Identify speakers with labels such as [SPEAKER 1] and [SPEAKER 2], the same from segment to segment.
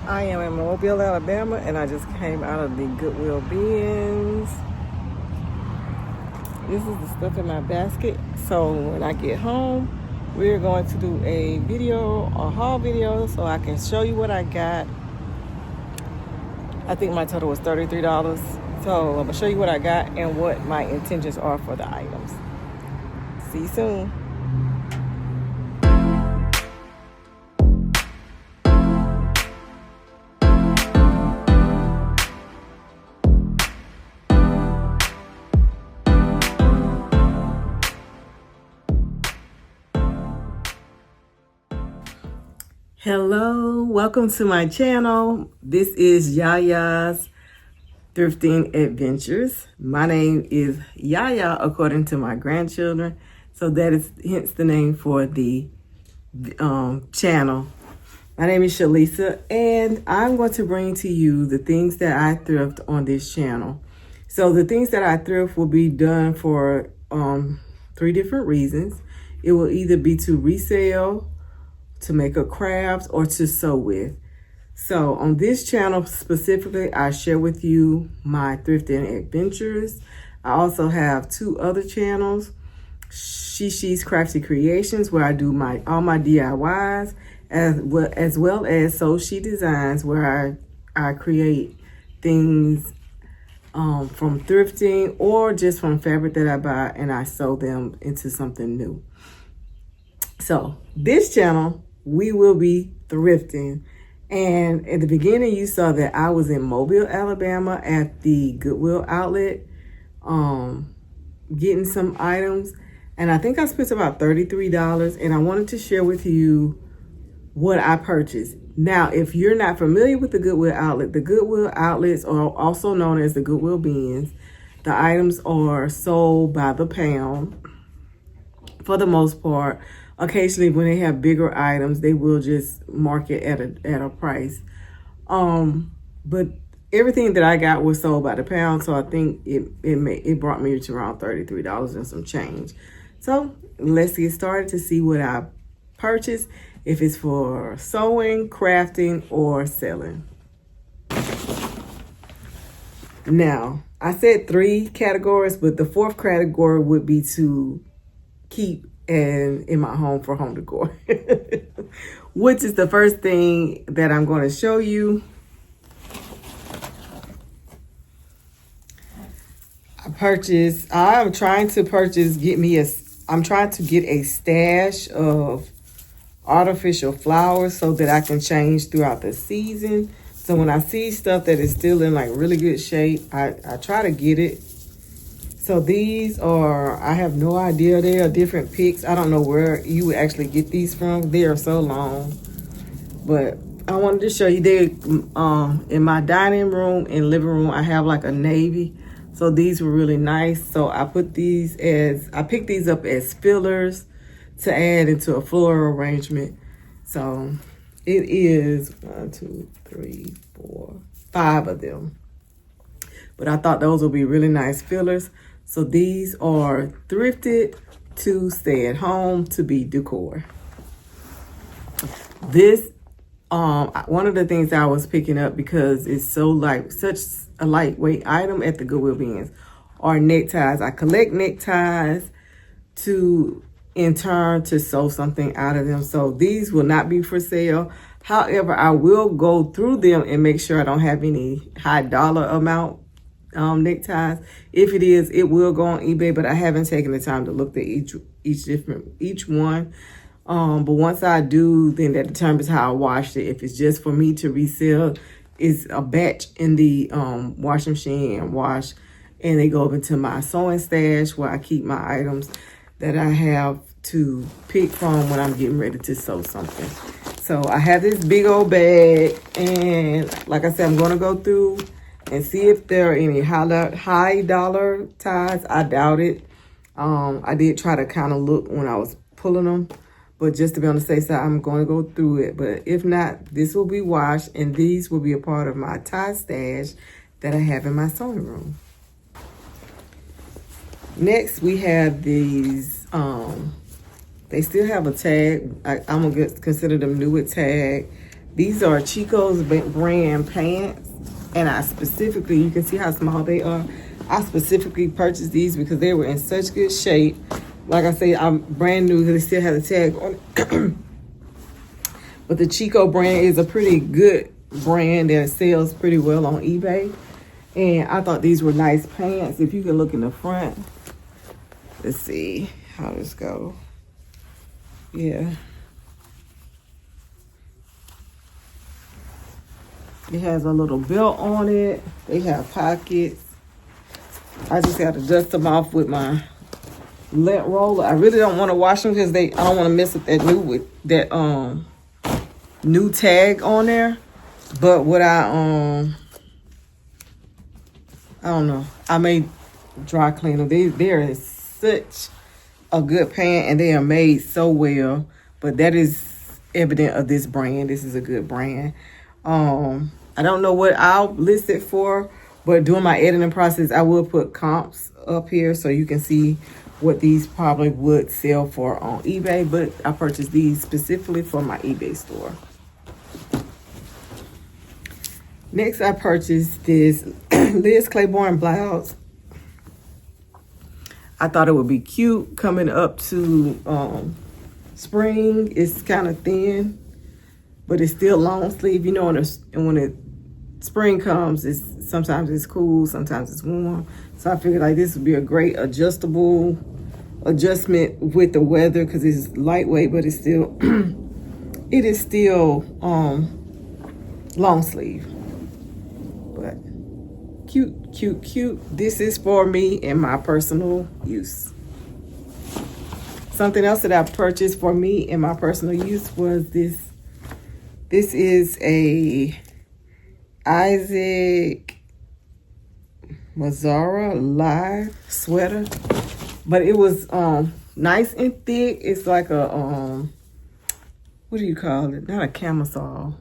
[SPEAKER 1] I am in Mobile, Alabama, and I just came out of the Goodwill bins. This is the stuff in my basket. So when I get home, we're going to do a haul video, so I can show you what I got. I think my total was $33. So I'm gonna show you what I got and what my intentions are for the items. See you soon. Hello, welcome to my channel. This is Yaya's Thrifting Adventures. My name is Yaya according to my grandchildren, so that is hence the name for the channel. My name is Shalisa, and I'm going to bring to you the things that I thrift on this channel. So the things that I thrift will be done for 3 different reasons. It will either be to resell, to make a craft, or to sew with. So on this channel specifically, I share with you my thrifting adventures. I also have 2 other channels, She's Crafty Creations, where I do all my DIYs, as well as So She Designs, where I create things from thrifting or just from fabric that I buy and I sew them into something new. So this channel, we will be thrifting. And at the beginning, you saw that I was in Mobile, Alabama at the Goodwill outlet getting some items. And I think I spent about $33, and I wanted to share with you what I purchased. Now, if you're not familiar with the Goodwill outlet, the Goodwill outlets are also known as the Goodwill bins. The items are sold by the pound for the most part. Occasionally, when they have bigger items, they will just mark it at a price. But everything that I got was sold by the pound, so I think it brought me to around $33 and some change. So let's get started to see what I purchased, if it's for sewing, crafting, or selling. Now, I said 3 categories, but the 4th category would be to keep and in my home for home decor, which is the first thing that I'm going to show you. I'm trying to get a stash of artificial flowers so that I can change throughout the season. So when I see stuff that is still in like really good shape, I try to get it. So these are, I have no idea, they are different picks. I don't know where you would actually get these from. They are so long. But I wanted to show you, they in my dining room and living room, I have like a navy. So these were really nice. So I picked these up as fillers to add into a floral arrangement. So it is 1, 2, 3, 4, 5 of them. But I thought those would be really nice fillers. So these are thrifted to stay at home to be decor. This, one of the things I was picking up because it's such a lightweight item at the Goodwill bins are neckties. I collect neckties in turn to sew something out of them. So these will not be for sale. However, I will go through them and make sure I don't have any high dollar amount neckties. If it is, it will go on eBay, but I haven't taken the time to look at each one. But once I do, then that determines how I washed it. If it's just for me to resell, it's a batch in the washing machine and wash, and they go up into my sewing stash where I keep my items that I have to pick from when I'm getting ready to sew something. So I have this big old bag, and like I said, I'm going to go through and see if there are any high dollar ties. I doubt it. I did try to kind of look when I was pulling them, but just to be on the safe side, I'm going to go through it. But if not, this will be washed, and these will be a part of my tie stash that I have in my sewing room. Next, we have these. They still have a tag. I'm going to consider them new with tag. These are Chico's brand pants, and I specifically, you can see how small they are. I specifically purchased these because they were in such good shape. Like I say, I'm brand new because they still have the tag on it. But the Chico brand is a pretty good brand that sells pretty well on eBay. And I thought these were nice pants. If you can look in the front, let's see how this go. Yeah. It has a little belt on it. They have pockets. I just got to dust them off with my lint roller. I really don't want to wash them because I don't want to mess with that new tag on there. But what I don't know. I may dry clean them. There is such a good pant, and they are made so well. But that is evident of this brand. This is a good brand. I don't know what I'll list it for, but during my editing process, I will put comps up here so you can see what these probably would sell for on eBay. But I purchased these specifically for my eBay store. Next, I purchased this Liz Claiborne blouse. I thought it would be cute coming up to spring. It's kind of thin, but it's still long sleeve. You know, when spring comes, sometimes it's cool, sometimes it's warm. So I figured like this would be a great adjustment with the weather because it's lightweight, but it's still it is still long sleeve. But cute, cute, cute. This is for me and my personal use. Something else that I purchased for me and my personal use was this. This is a Isaac Mazzara Live sweater, but it was nice and thick. It's like a what do you call it? Not a camisole.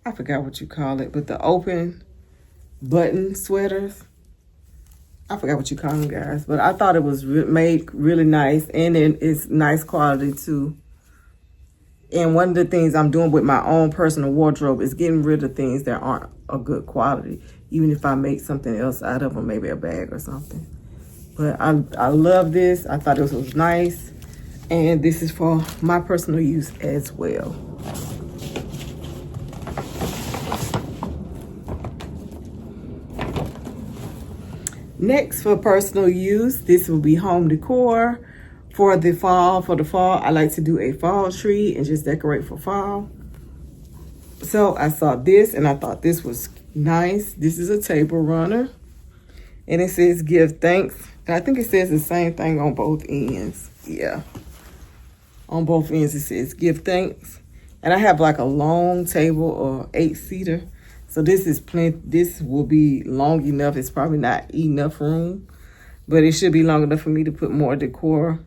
[SPEAKER 1] I forgot what you call it, but the open button sweaters. I forgot what you call them, guys, but I thought it was made really nice, and it's nice quality too. And one of the things I'm doing with my own personal wardrobe is getting rid of things that aren't a good quality, even if I make something else out of them, maybe a bag or something. But I love this. I thought this was nice, and this is for my personal use as well. Next, for personal use, this will be home decor. For the fall, I like to do a fall tree and just decorate for fall. So I saw this and I thought this was nice. This is a table runner. And it says give thanks. And I think it says the same thing on both ends. Yeah. On both ends it says give thanks. And I have like a long table or 8-seater. So this is plenty. This will be long enough. It's probably not enough room, but it should be long enough for me to put more decor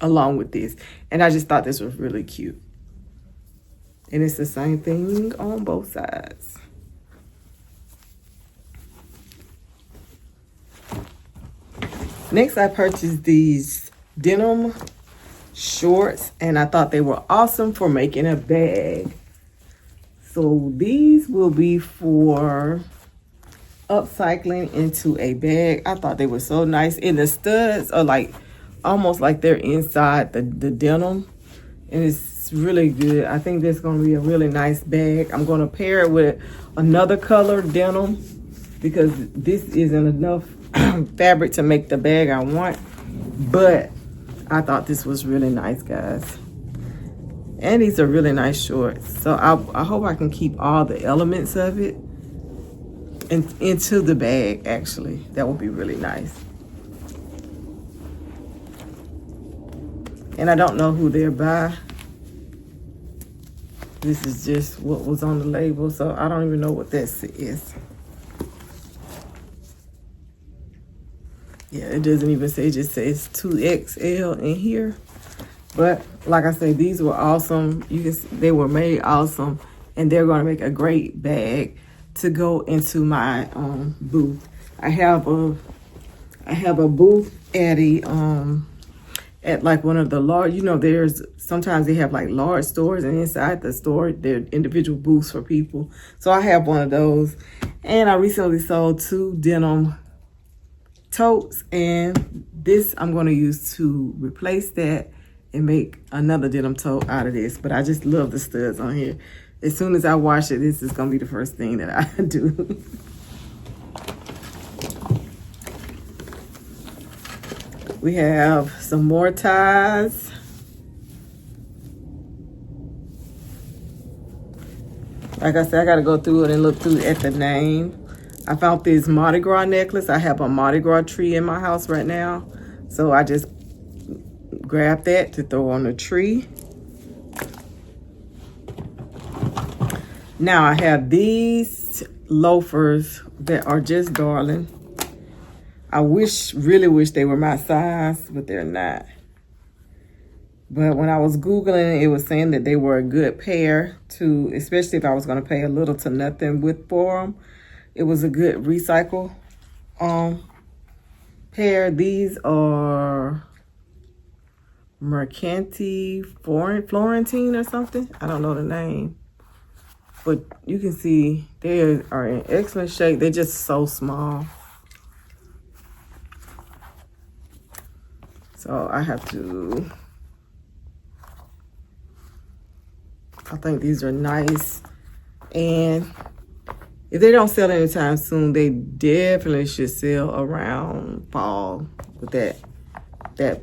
[SPEAKER 1] along with this. And I just thought this was really cute. And it's the same thing on both sides. Next, I purchased these denim shorts, and I thought they were awesome for making a bag. So these will be for upcycling into a bag. I thought they were so nice. And the studs are like almost like they're inside the denim, and it's really good. I think this is going to be a really nice bag. I'm going to pair it with another color denim because this isn't enough fabric to make the bag I want, but I thought this was really nice, guys. And these are really nice shorts, so I hope I can keep all the elements of it into the bag. Actually, that would be really nice. And I don't know who they're by. This is just what was on the label, so I don't even know what this is. Yeah, it doesn't even say, it just says 2XL in here. But like I said, these were awesome. You can see they were made awesome, and they're going to make a great bag to go into my booth. I have a booth at at like one of the large, you know, there's sometimes they have like large stores, and inside the store there are individual booths for people. So I have one of those. And I recently sold 2 denim totes, and this I'm going to use to replace that and make another denim tote out of this. But I just love the studs on here. As soon as I wash it, this is going to be the first thing that I do. We have some more ties. Like I said, I got to go through it and look through at the name. I found this Mardi Gras necklace. I have a Mardi Gras tree in my house right now. So I just grabbed that to throw on the tree. Now I have these loafers that are just darling. I really wish they were my size, but they're not. But when I was Googling, it was saying that they were a good pair to, especially if I was going to pay a little to nothing for them. It was a good recycle pair. These are Mercanti Florentine or something. I don't know the name. But you can see they are in excellent shape. They're just so small. So I have to, I think these are nice. And if they don't sell anytime soon, they definitely should sell around fall with that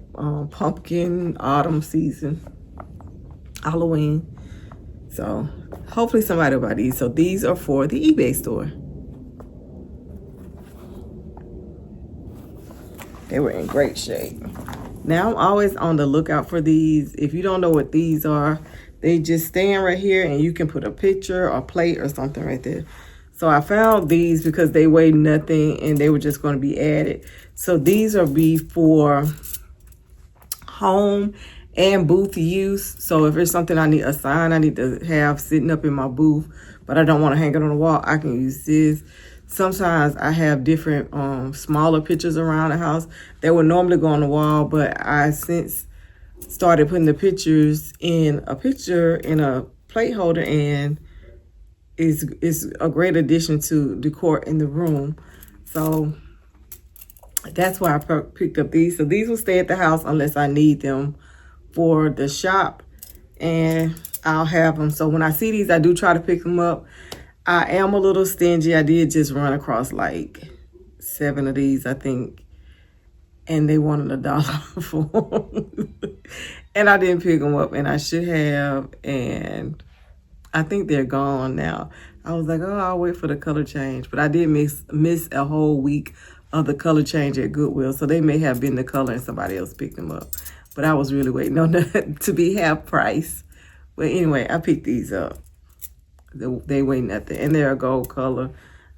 [SPEAKER 1] pumpkin autumn season, Halloween. So hopefully somebody will buy these. So these are for the eBay store. They were in great shape. Now I'm always on the lookout for these. If you don't know what these are, they just stand right here and you can put a picture or plate or something right there. So I found these because they weigh nothing and they were just going to be added. So these are for home and booth use. So if there's something I need, a sign I need to have sitting up in my booth, but I don't want to hang it on the wall, I can use this. Sometimes I have different smaller pictures around the house that would normally go on the wall, but I since started putting the pictures in a plate holder, and is a great addition to decor in the room. So that's why I picked up these. So these will stay at the house unless I need them for the shop, and I'll have them. So when I see these, I do try to pick them up. I am a little stingy. I did just run across like 7 of these, I think, and they wanted $1 for them. And I didn't pick them up, and I should have, and I think they're gone now. I was like, oh, I'll wait for the color change. But I did miss a whole week of the color change at Goodwill, so they may have been the color and somebody else picked them up. But I was really waiting on that to be half price. But anyway, I picked these up. They weigh nothing, and they're a gold color.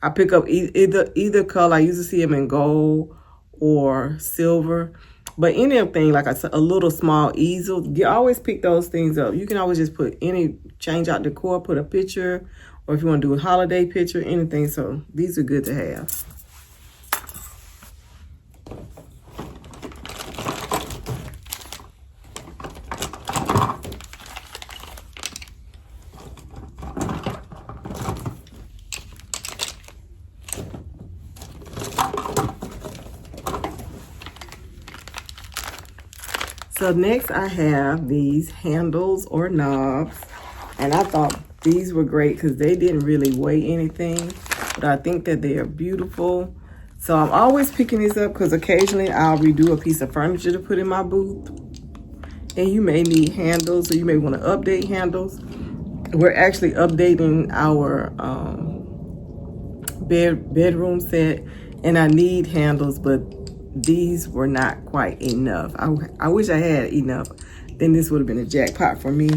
[SPEAKER 1] I pick up either color. I usually see them in gold or silver. But anything like a little small easel, you always pick those things up. You can always just change out decor, put a picture, or if you want to do a holiday picture, anything. So these are good to have. So next I have these handles or knobs, and I thought these were great because they didn't really weigh anything, but I think that they are beautiful. So I'm always picking these up because occasionally I'll redo a piece of furniture to put in my booth, and you may need handles, or you may want to update handles. We're actually updating our bedroom set, and I need handles, but these were not quite enough. I wish I had enough. Then this would have been a jackpot for me.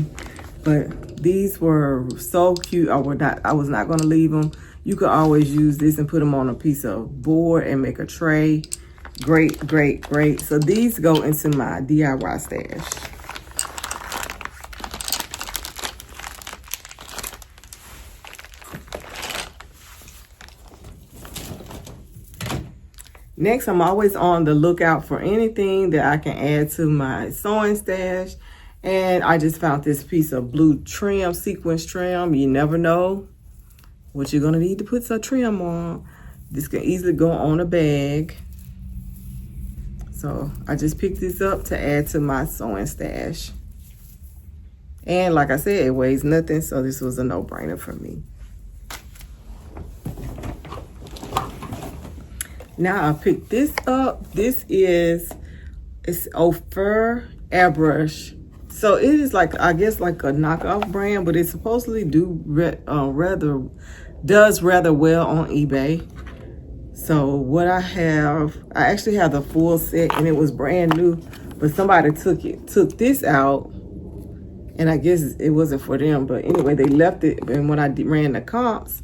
[SPEAKER 1] But these were so cute. I was not going to leave them. You could always use this and put them on a piece of board and make a tray. Great, great, great. So these go into my DIY stash. Next, I'm always on the lookout for anything that I can add to my sewing stash. And I just found this piece of blue trim, sequence trim. You never know what you're gonna need to put some trim on. This can easily go on a bag. So I just picked this up to add to my sewing stash. And like I said, it weighs nothing, so this was a no-brainer for me. Now I picked this up. This is, it's Ophir airbrush. So it is like, I guess like a knockoff brand, but it supposedly does rather well on eBay. So what I actually have the full set, and it was brand new, but somebody took this out, and I guess it wasn't for them. But anyway, they left it, and when I ran the comps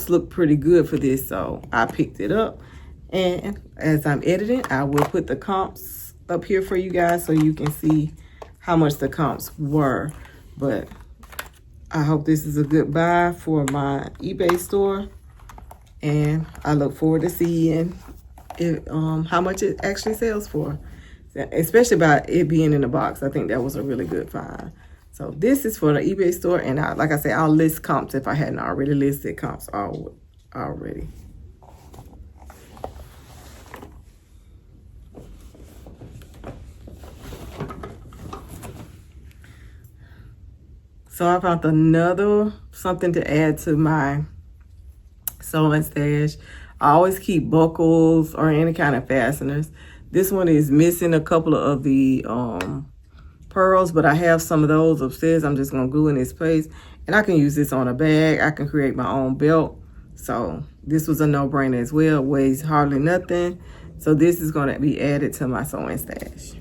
[SPEAKER 1] looked pretty good for this, so I picked it up. And as I'm editing, I will put the comps up here for you guys so you can see how much the comps were. But I hope this is a good buy for my eBay store. And I look forward to seeing how much it actually sells for. Especially by it being in the box. I think that was a really good find. So this is for the eBay store. And like I said, I'll list comps if I hadn't already listed comps already. So I found something to add to my sewing stash. I always keep buckles or any kind of fasteners. This one is missing a couple of the pearls, but I have some of those upstairs. I'm just gonna glue in its place, and I can use this on a bag. I can create my own belt. So this was a no-brainer as well. It weighs hardly nothing. So this is gonna be added to my sewing stash.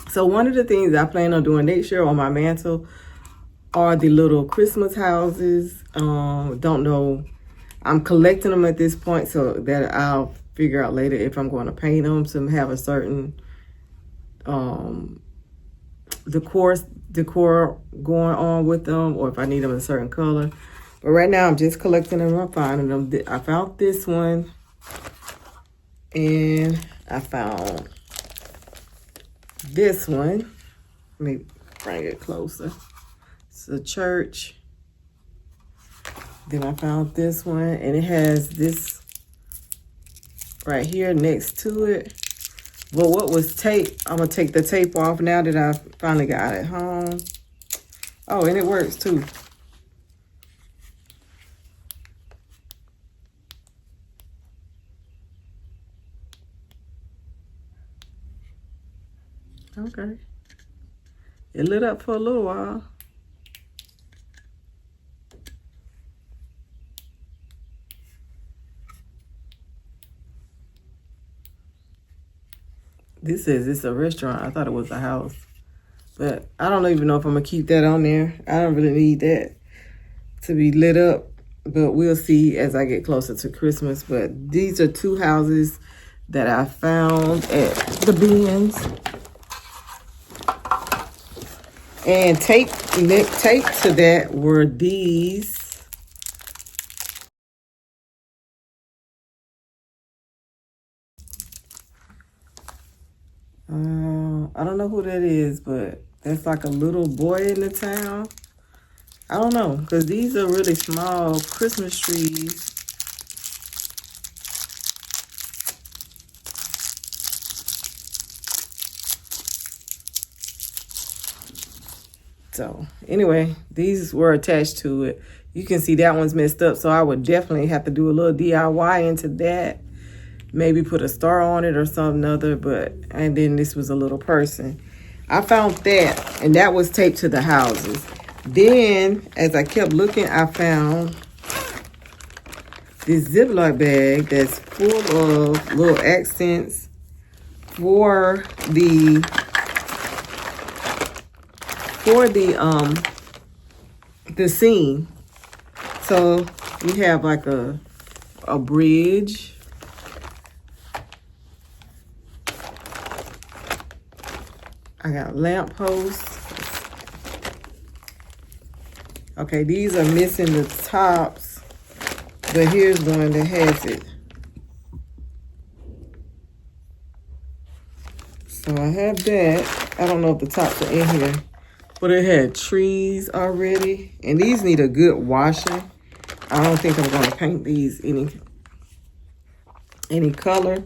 [SPEAKER 1] So one of the things I plan on doing next year on my mantle are the little Christmas houses. Don't know. I'm collecting them at this point so that I'll figure out later if I'm going to paint them to have a certain decor going on with them, or if I need them in a certain color. But right now I'm just collecting them. I'm finding them. I found this one, and I found this one. Let me bring it closer. It's a church. Then I found this one, and it has this right here next to it. But what was tape, I'm gonna take the tape off now that I finally got it home. Oh, and it works too. Okay. It lit up for a little while. This says it's a restaurant. I thought it was a house. But I don't even know if I'm going to keep that on there. I don't really need that to be lit up. But we'll see as I get closer to Christmas. But these are two houses that I found at the bins. And taped to that were these. I don't know who that is, but that's like a little boy in the town. I don't know, because these are really small Christmas trees. So anyway, these were attached to it. You can see that one's messed up, so I would definitely have to do a little DIY into that. Maybe put a star on it or something other, and then this was a little person. I found that, and that was taped to the houses. Then, as I kept looking, I found this Ziploc bag that's full of little accents for the scene. So we have like a bridge. I got lamp posts. Okay, these are missing the tops, but here's one that has it. So I have that. I don't know if the tops are in here, but it had trees already. And these need a good washing. I don't think I'm going to paint these any color.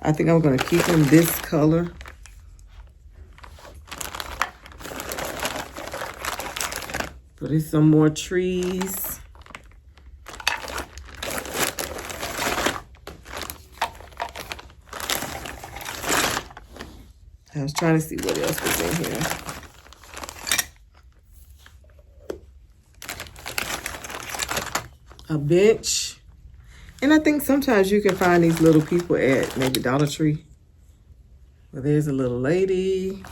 [SPEAKER 1] I think I'm going to keep them this color. Put in some more trees. I was trying to see what else was in here. A bench. And I think sometimes you can find these little people at maybe Dollar Tree. Well, there's a little lady.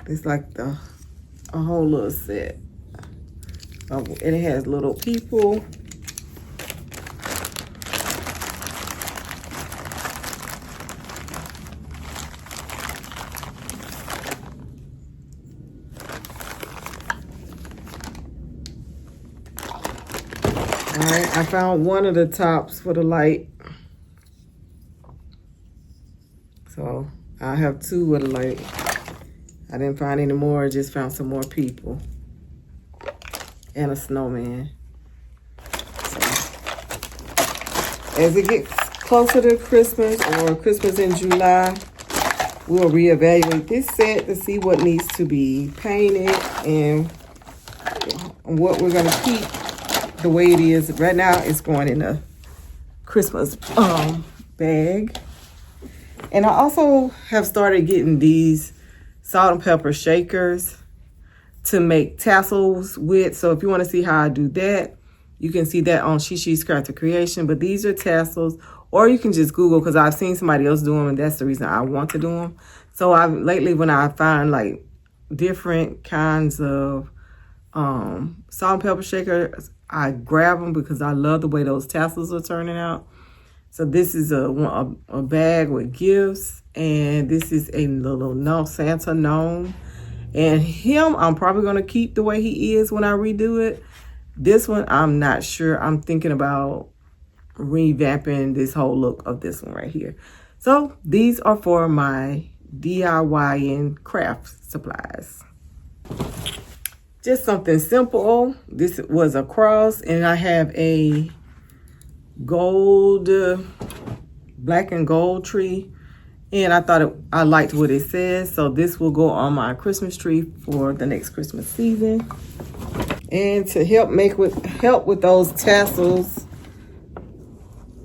[SPEAKER 1] It's like a whole little set. And it has little people. All right, I found one of the tops for the light. So I have two with a light. I didn't find any more, just found some more people. And a snowman. So, as it gets closer to Christmas or Christmas in July, we'll reevaluate this set to see what needs to be painted and what we're gonna keep the way it is. Right now, it's going in a Christmas bag. And I also have started getting these salt and pepper shakers to make tassels with. So if you want to see how I do that, you can see that on Shishi's Crafted Creation. But these are tassels, or you can just Google, because I've seen somebody else do them, and that's the reason I want to do them. So lately when I find like different kinds of salt and pepper shakers, I grab them because I love the way those tassels are turning out. So this is a bag with gifts, and this is a little Santa gnome. And him, I'm probably going to keep the way he is when I redo it. This one, I'm not sure. I'm thinking about revamping this whole look of this one right here. So these are for my DIY and craft supplies. Just something simple. This was a cross, and I have a gold, black and gold tree. And I thought I liked what it says. So this will go on my Christmas tree for the next Christmas season. And to help with those tassels,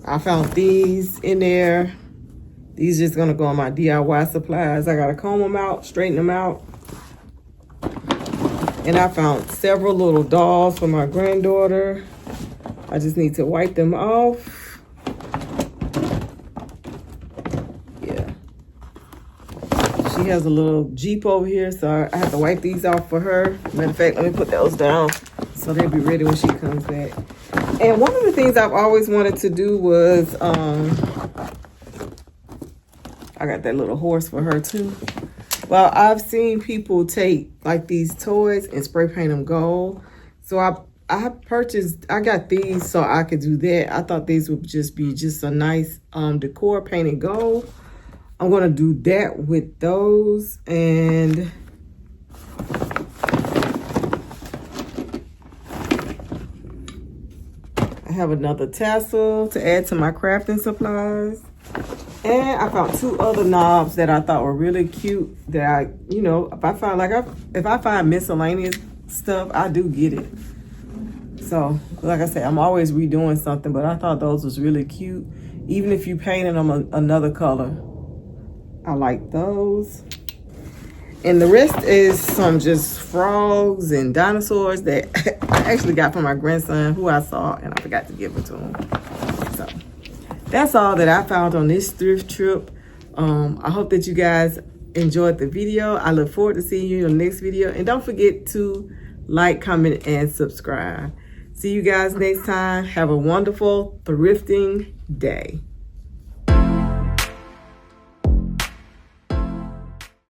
[SPEAKER 1] I found these in there. These just gonna go on my DIY supplies. I gotta comb them out, straighten them out. And I found several little dolls for my granddaughter. I just need to wipe them off. She has a little Jeep over here, so I have to wipe these off for her. Matter of fact, let me put those down so they'll be ready when she comes back. And one of the things I've always wanted to do was, I got that little horse for her too. Well, I've seen people take like these toys and spray paint them gold. So I got these so I could do that. I thought these would just be a nice decor painted gold. I'm gonna do that with those, and I have another tassel to add to my crafting supplies. And I found two other knobs that I thought were really cute that I, if I find miscellaneous stuff, I do get it. So, like I said, I'm always redoing something, but I thought those was really cute. Even if you painted them another color. I like those. And the rest is some just frogs and dinosaurs that I actually got from my grandson, who I saw, and I forgot to give it to him. So that's all that I found on this thrift trip. I hope that you guys enjoyed the video. I look forward to seeing you in the next video. And don't forget to like, comment, and subscribe. See you guys next time. Have a wonderful thrifting day.